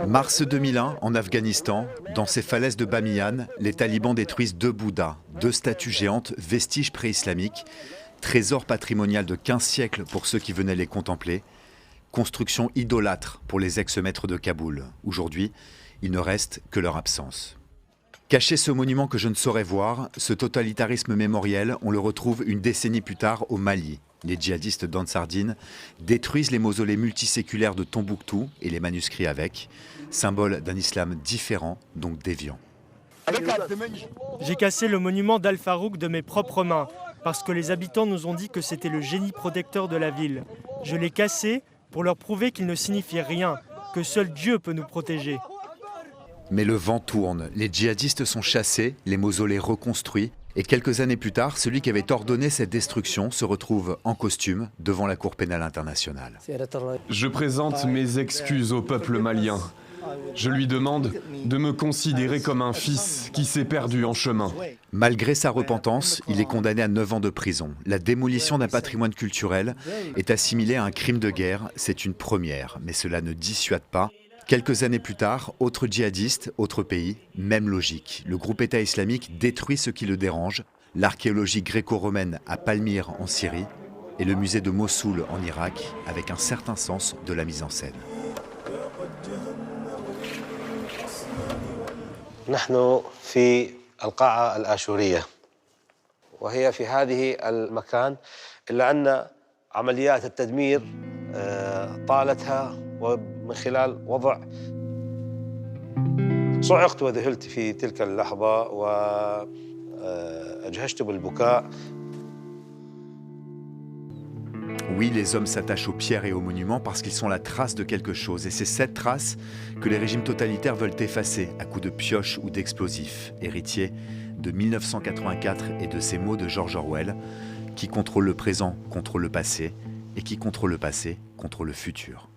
Mars 2001, en Afghanistan, dans ces falaises de Bamiyan, les talibans détruisent 2 Bouddhas, 2 statues géantes, vestiges pré-islamiques, trésor patrimonial de 15 siècles pour ceux qui venaient les contempler, construction idolâtre pour les ex-maîtres de Kaboul. Aujourd'hui, il ne reste que leur absence. Cacher ce monument que je ne saurais voir, ce totalitarisme mémoriel, on le retrouve une décennie plus tard au Mali. Les djihadistes d'Ansardine détruisent les mausolées multiséculaires de Tombouctou et les manuscrits avec, symbole d'un islam différent, donc déviant. J'ai cassé le monument d'Al-Farouk de mes propres mains, parce que les habitants nous ont dit que c'était le génie protecteur de la ville. Je l'ai cassé pour leur prouver qu'il ne signifie rien, que seul Dieu peut nous protéger. Mais le vent tourne, les djihadistes sont chassés, les mausolées reconstruits, et quelques années plus tard, celui qui avait ordonné cette destruction se retrouve en costume devant la Cour pénale internationale. Je présente mes excuses au peuple malien. Je lui demande de me considérer comme un fils qui s'est perdu en chemin. Malgré sa repentance, il est condamné à 9 ans de prison. La démolition d'un patrimoine culturel est assimilée à un crime de guerre, c'est une première, mais cela ne dissuade pas. Quelques années plus tard, autre djihadiste, autre pays, même logique. Le groupe État islamique détruit ce qui le dérange, l'archéologie gréco-romaine à Palmyre en Syrie et le musée de Mossoul en Irak avec un certain sens de la mise en scène. نحن في القاعة الآشورية وهي في هذه المكان إلا أن عمليات التدمير طالتها ومن خلال وضع صعقت وذهلت في تلك اللحظة وأجهشت بالبكاء. Oui, les hommes s'attachent aux pierres et aux monuments parce qu'ils sont la trace de quelque chose. Et c'est cette trace que les régimes totalitaires veulent effacer à coups de pioches ou d'explosifs. Héritier de 1984 et de ces mots de George Orwell, qui contrôle le présent contre le passé et qui contrôle le passé contre le futur.